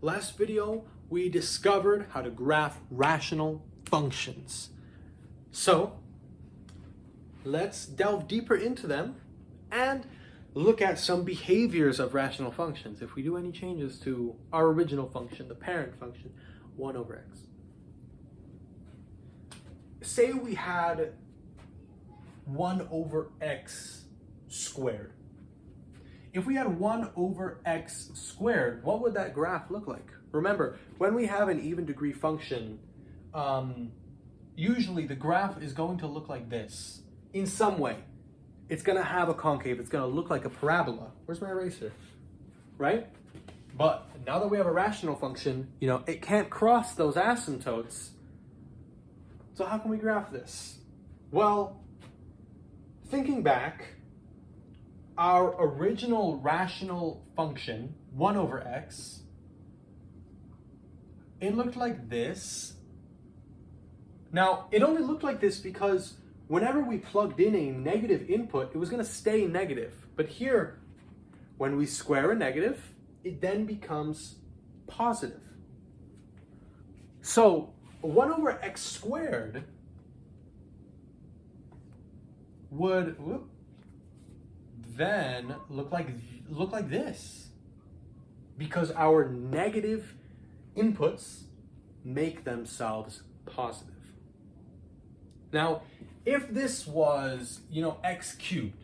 Last video, we discovered how to graph rational functions. So, let's delve deeper into them and look at some behaviors of rational functions if we do any changes to our original function, the parent function, 1 over x. Say we had 1 over x squared. If we had 1 over x squared, what would that graph look like? Remember, when we have an even degree function, usually the graph is going to look like this in some way. It's going to have a concave. It's going to look like a parabola. Where's my eraser? Right? But now that we have a rational function, it can't cross those asymptotes. So how can we graph this? Well, thinking back, our original rational function, 1 over x, it looked like this. Now, it only looked like this because whenever we plugged in a negative input, it was going to stay negative. But here, when we square a negative, it then becomes positive. So 1 over x squared would then look like this, because our negative inputs make themselves positive. Now, if this was, x cubed,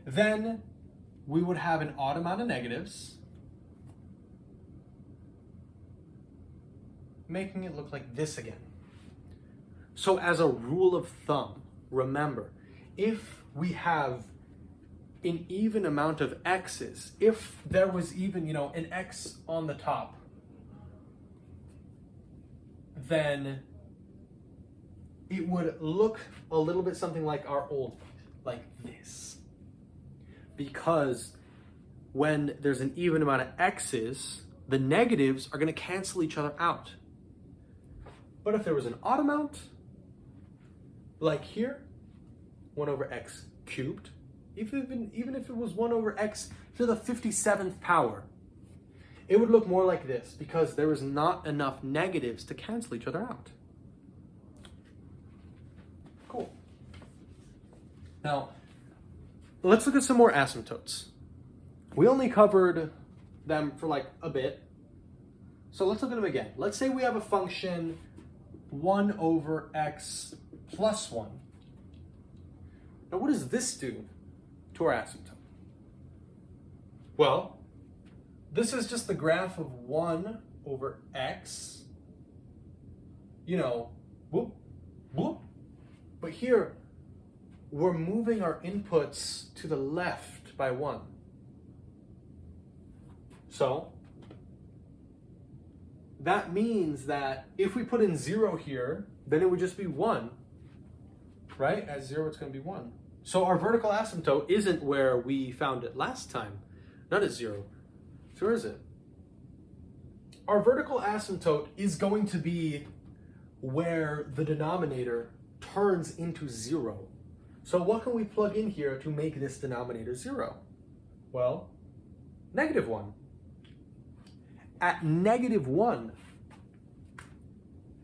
then we would have an odd amount of negatives, making it look like this again. So as a rule of thumb, remember, if we have an even amount of x's, if there was even, an x on the top, then it would look a little bit something like our old, like this. Because when there's an even amount of x's, the negatives are going to cancel each other out. But if there was an odd amount, like here, 1 over x cubed, even if it was 1 over x to the 57th power, it would look more like this because there was not enough negatives to cancel each other out. Cool. Now, let's look at some more asymptotes. We only covered them for like a bit, so let's look at them again. Let's say we have a function 1 over x plus 1. Now, what does this do to our asymptote? Well, this is just the graph of 1 over x, whoop, whoop. But here, we're moving our inputs to the left by 1. So, that means that if we put in 0 here, then it would just be 1, right? At 0, it's going to be 1. So our vertical asymptote isn't where we found it last time, not at 0. So where is it? Our vertical asymptote is going to be where the denominator turns into 0. So what can we plug in here to make this denominator 0? Well, -1. At -1,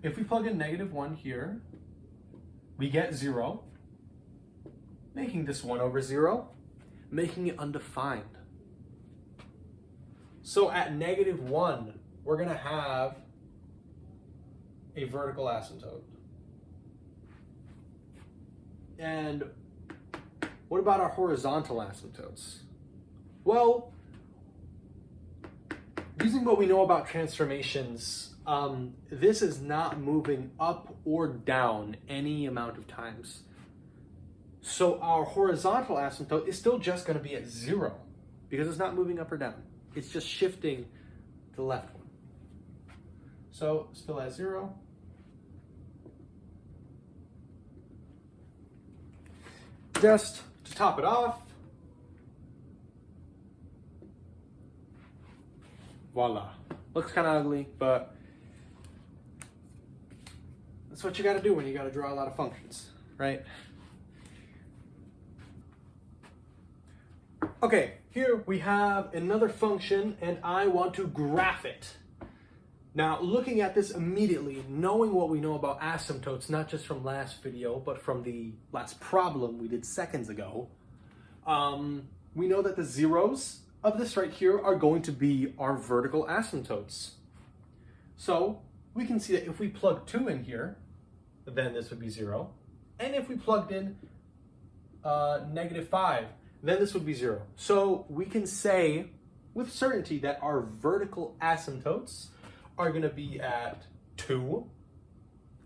if we plug in -1 here, we get 0, making this 1 over 0, making it undefined. So at -1, we're going to have a vertical asymptote. And what about our horizontal asymptotes? Well, using what we know about transformations, this is not moving up or down any amount of times. So our horizontal asymptote is still just going to be at 0 because it's not moving up or down. It's just shifting to the left one. So still at 0. Just to top it off, voila. Looks kind of ugly, but that's what you got to do when you got to draw a lot of functions, right? Okay, here we have another function and I want to graph it. Now, looking at this immediately, knowing what we know about asymptotes, not just from last video, but from the last problem we did seconds ago, we know that the zeros of this right here are going to be our vertical asymptotes. So we can see that if we plug 2 in here, then this would be 0. And if we plugged in -5, then this would be 0. So we can say with certainty that our vertical asymptotes are going to be at 2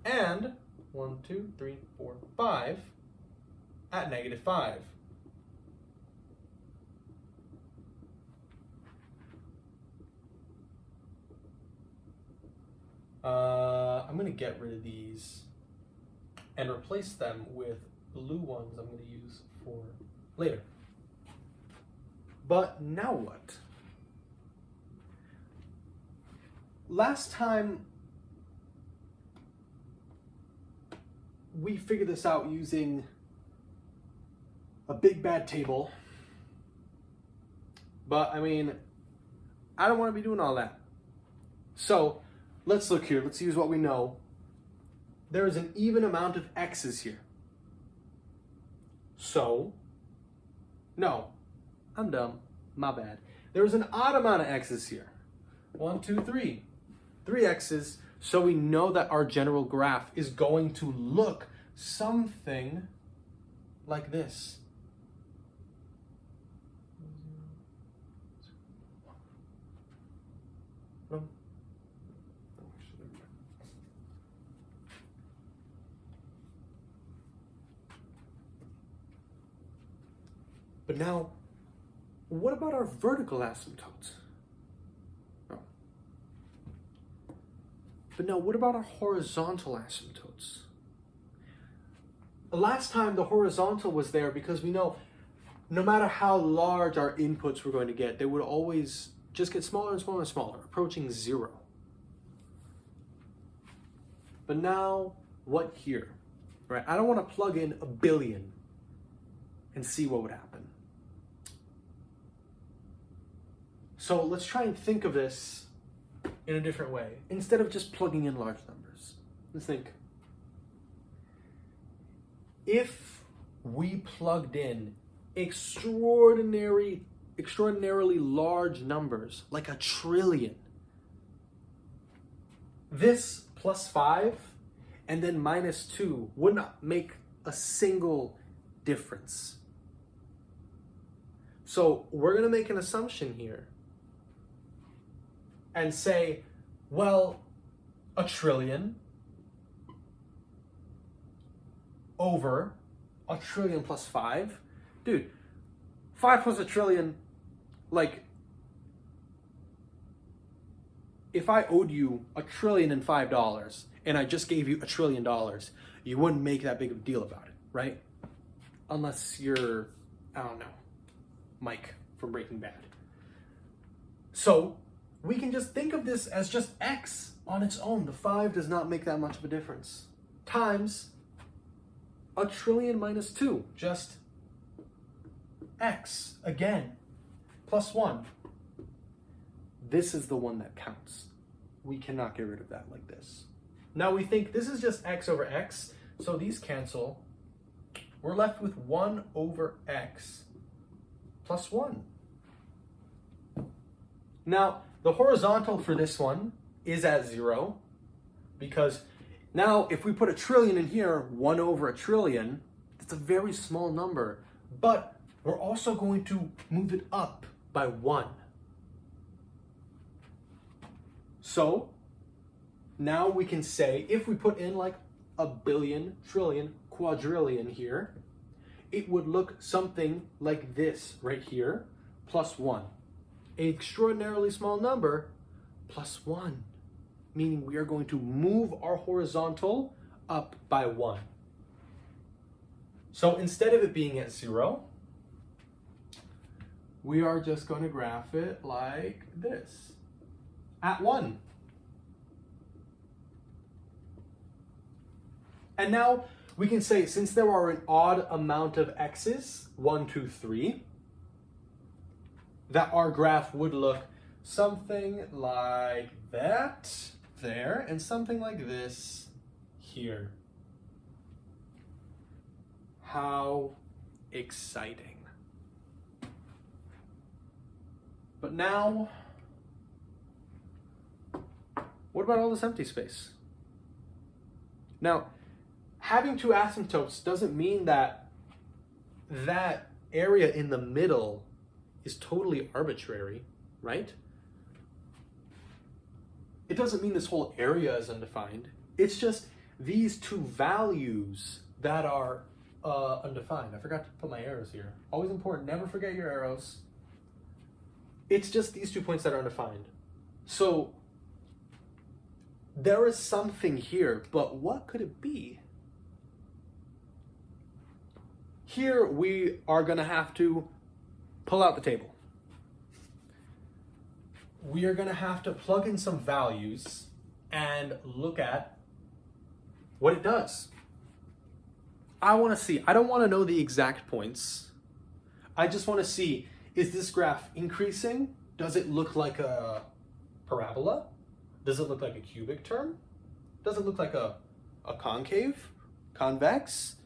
and 1, 2, 3, 4, 5 at -5. I'm going to get rid of these and replace them with blue ones I'm going to use for later. But now what? Last time we figured this out using a big bad table, but I mean, I don't want to be doing all that. So let's look here. Let's use what we know. There is an even amount of x's here. So, no, I'm dumb. My bad. There is an odd amount of x's here. 1, 2, 3. 3 x's. So we know that our general graph is going to look something like this. But now, what about our vertical asymptotes? Oh. But now, what about our horizontal asymptotes? Last time the horizontal was there because we know no matter how large our inputs were going to get, they would always just get smaller and smaller and smaller, approaching 0. But now, what here? Right? I don't want to plug in 1 billion and see what would happen. So let's try and think of this in a different way. Instead of just plugging in large numbers, let's think. If we plugged in extraordinarily large numbers, like 1 trillion, this plus 5 and then -2 would not make a single difference. So we're going to make an assumption here and say, well, 1 trillion over 1 trillion plus 5. Dude, 5 plus 1 trillion, like, if I owed you $1,005,005 and I just gave you $1 trillion, you wouldn't make that big of a deal about it, right? Unless you're, I don't know, Mike from Breaking Bad. So we can just think of this as just x on its own. The 5 does not make that much of a difference. Times 1 trillion minus 2, just x again, plus 1. This is the one that counts. We cannot get rid of that like this. Now we think this is just x over x, so these cancel. We're left with 1 over x plus 1. Now, the horizontal for this one is at 0, because now if we put 1 trillion in here, 1 over 1 trillion, that's a very small number, but we're also going to move it up by 1. So now we can say, if we put in like 1 billion, trillion, quadrillion here, it would look something like this right here, plus 1. An extraordinarily small number, plus 1, meaning we are going to move our horizontal up by 1. So instead of it being at 0, we are just going to graph it like this, at 1. And now we can say, since there are an odd amount of x's, 1, 2, 3, that our graph would look something like that there and something like this here. How exciting. But now, what about all this empty space? Now, having two asymptotes doesn't mean that that area in the middle is totally arbitrary, right? It doesn't mean this whole area is undefined. It's just these two values that are undefined. I forgot to put my arrows here. Always important, never forget your arrows. It's just these 2 points that are undefined. So there is something here, but what could it be? Here we are going to have to pull out the table. We are going to have to plug in some values and look at what it does. I want to see, I don't want to know the exact points. I just want to see, is this graph increasing? Does it look like a parabola? Does it look like a cubic term? Does it look like a concave, convex,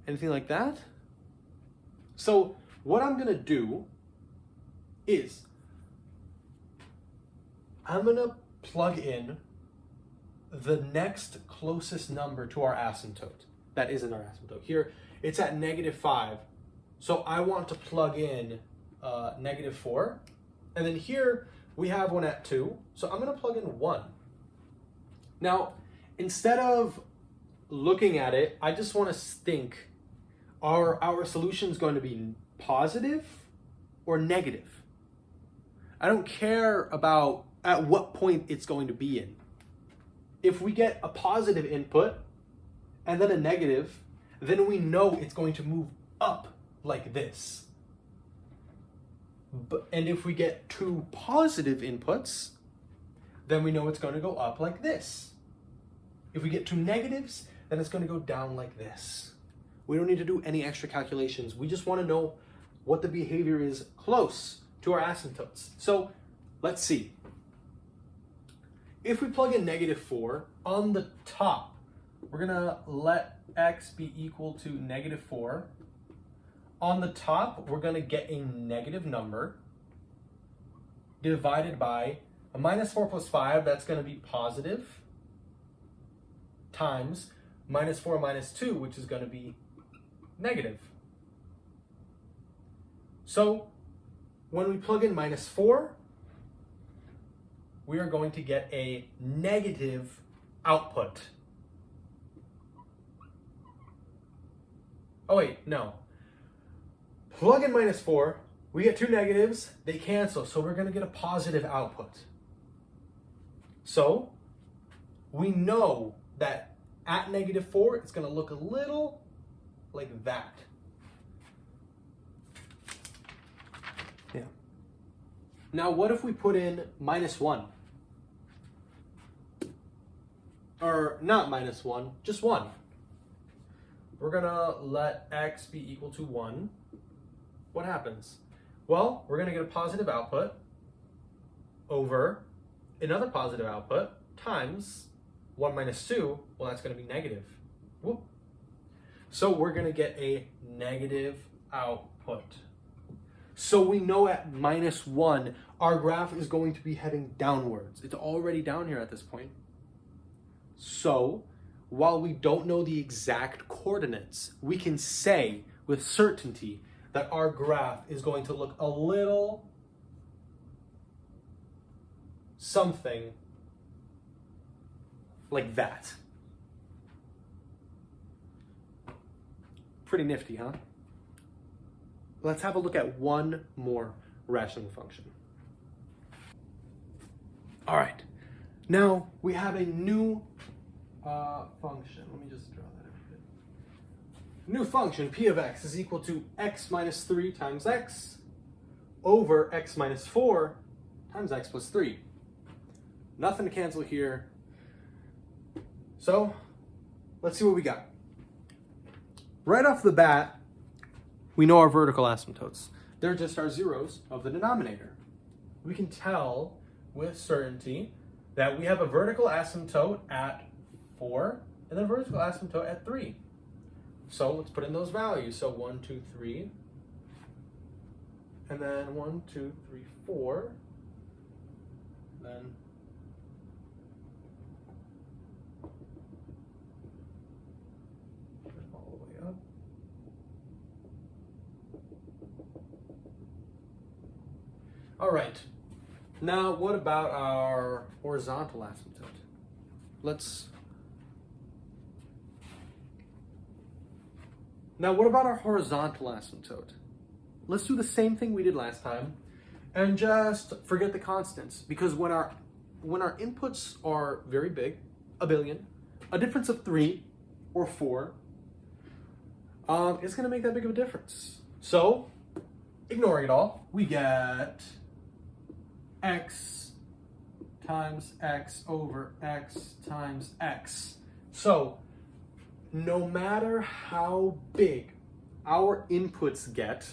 anything like that? So what I'm going to do is I'm going to plug in the next closest number to our asymptote. That isn't our asymptote. Here, it's at -5. So I want to plug in -4. And then here, we have one at 2. So I'm going to plug in 1. Now, instead of looking at it, I just want to think, are our solutions going to be positive or negative? I don't care about at what point it's going to be in. If we get a positive input and then a negative, then we know it's going to move up like this. And if we get 2 positive inputs, then we know it's going to go up like this. If we get 2 negatives, then it's going to go down like this. We don't need to do any extra calculations. We just want to know what the behavior is close to our asymptotes. So let's see. If we plug in -4 on the top, we're going to let x be equal to -4. On the top, we're going to get a negative number divided by a -4 plus 5, that's going to be positive, times -4 minus 2, which is going to be negative. So when we plug in -4, we are going to get a negative output. Oh wait, no. Plug in -4, we get 2 negatives, they cancel, so we're going to get a positive output. So we know that at -4, it's going to look a little like that. Yeah. Now, what if we put in -1? Or not -1, just 1. We're going to let x be equal to 1. What happens? Well, we're going to get a positive output over another positive output times 1 minus 2. Well, that's going to be negative. Whoop. So we're going to get a negative output. So we know at -1, our graph is going to be heading downwards. It's already down here at this point. So while we don't know the exact coordinates, we can say with certainty that our graph is going to look a little something like that. Pretty nifty, huh? Let's have a look at one more rational function. All right, now we have a new function. Let me just draw that a bit. New function, p of x is equal to x minus 3 times x over x minus 4 times x plus 3. Nothing to cancel here. So let's see what we got. Right off the bat, we know our vertical asymptotes. They're just our zeros of the denominator. we can tell with certainty that we have a vertical asymptote at 4 and then a vertical asymptote at 3. So let's put in those values. So 1, 2, 3, and then 1, 2, 3, 4, then all the way up. All right. Now, what about our horizontal asymptote? Now, what about our horizontal asymptote? Let's do the same thing we did last time and just forget the constants, because when our inputs are very big, a billion, a difference of 3 or 4, it's going to make that big of a difference. So, ignoring it all, we get x times x over x times x. So, no matter how big our inputs get,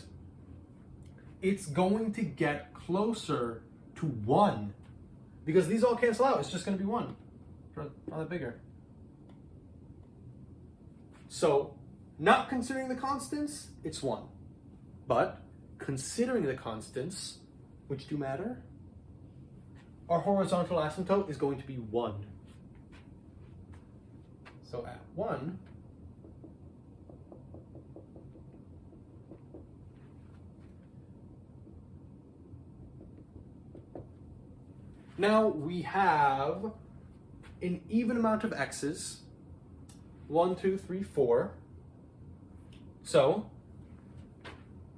it's going to get closer to 1, because these all cancel out. It's just going to be 1. Not that bigger. So, not considering the constants, it's 1. But considering the constants, which do matter, our horizontal asymptote is going to be 1. So at 1, now we have an even amount of x's, 1, 2, 3, 4. So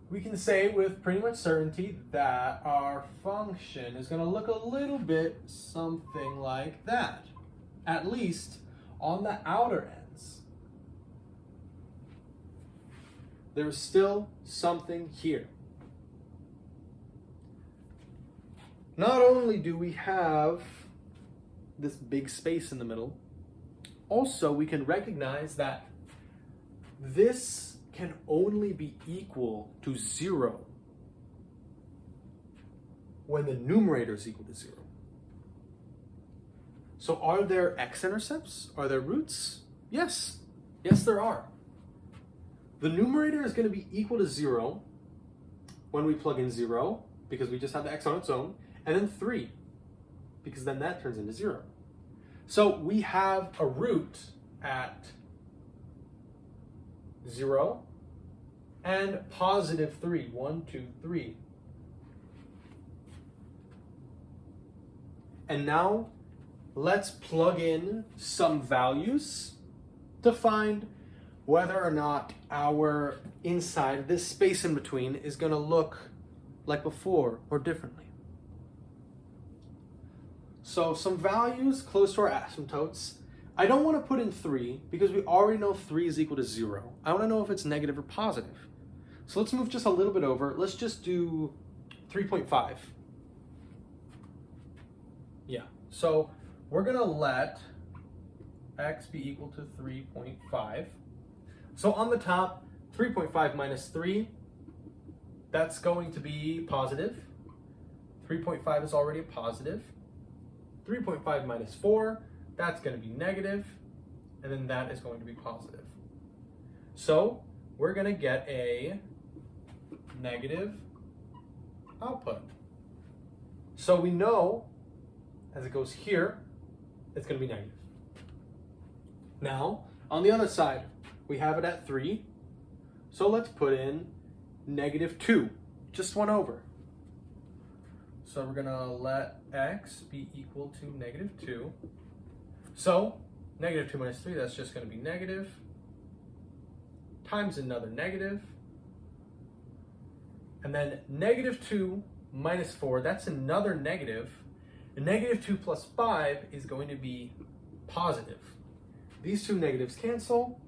we can say with pretty much certainty that our function is going to look a little bit something like that, at least on the outer ends. There's still something here. Not only do we have this big space in the middle, also we can recognize that this can only be equal to 0 when the numerator is equal to 0. So are there x-intercepts? Are there roots? Yes. Yes, there are. The numerator is going to be equal to 0 when we plug in 0, because we just have the x on its own, and then 3, because then that turns into 0. So we have a root at 0 and positive 3. 1, 2, 3. And now let's plug in some values to find whether or not our inside, this space in between, is going to look like before or differently. So some values close to our asymptotes. I don't want to put in 3 because we already know 3 is equal to 0. I want to know if it's negative or positive. So let's move just a little bit over. Let's just do 3.5. Yeah, so we're going to let x be equal to 3.5. So on the top, 3.5 minus 3, that's going to be positive. 3.5 is already a positive. 3.5 minus 4, that's going to be negative, and then that is going to be positive. So we're going to get a negative output. So we know as it goes here, it's going to be negative. Now, on the other side, we have it at 3. So let's put in negative 2, just 1 over. So we're going to let x be equal to negative 2. So negative 2 minus 3, that's just going to be negative, times another negative. And then negative 2 minus 4, that's another negative. And negative 2 plus 5 is going to be positive. These two negatives cancel.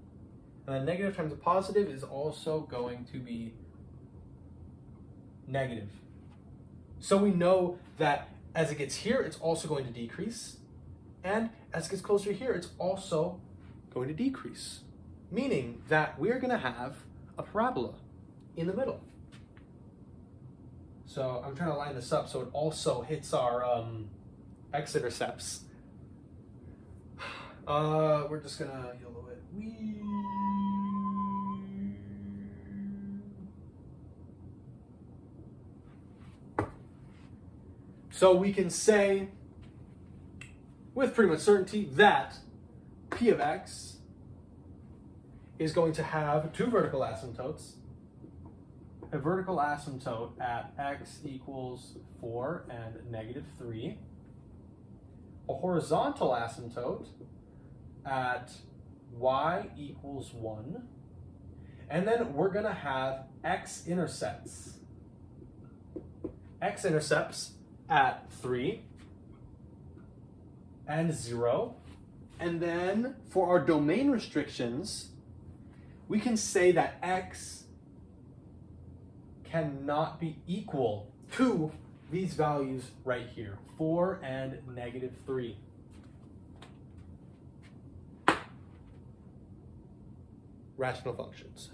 And then negative times a positive is also going to be negative. So we know that as it gets here, it's also going to decrease. And as it gets closer here, it's also going to decrease. Meaning that we're going to have a parabola in the middle. So I'm trying to line this up so it also hits our x-intercepts. We're just gonna YOLO it. So we can say with pretty much certainty that P of x is going to have two vertical asymptotes. A vertical asymptote at x equals 4 and negative 3. A horizontal asymptote at y equals 1. And then we're going to have x-intercepts. X-intercepts at 3 and 0. And then for our domain restrictions, we can say that x cannot be equal to these values right here, 4 and negative 3. Rational functions.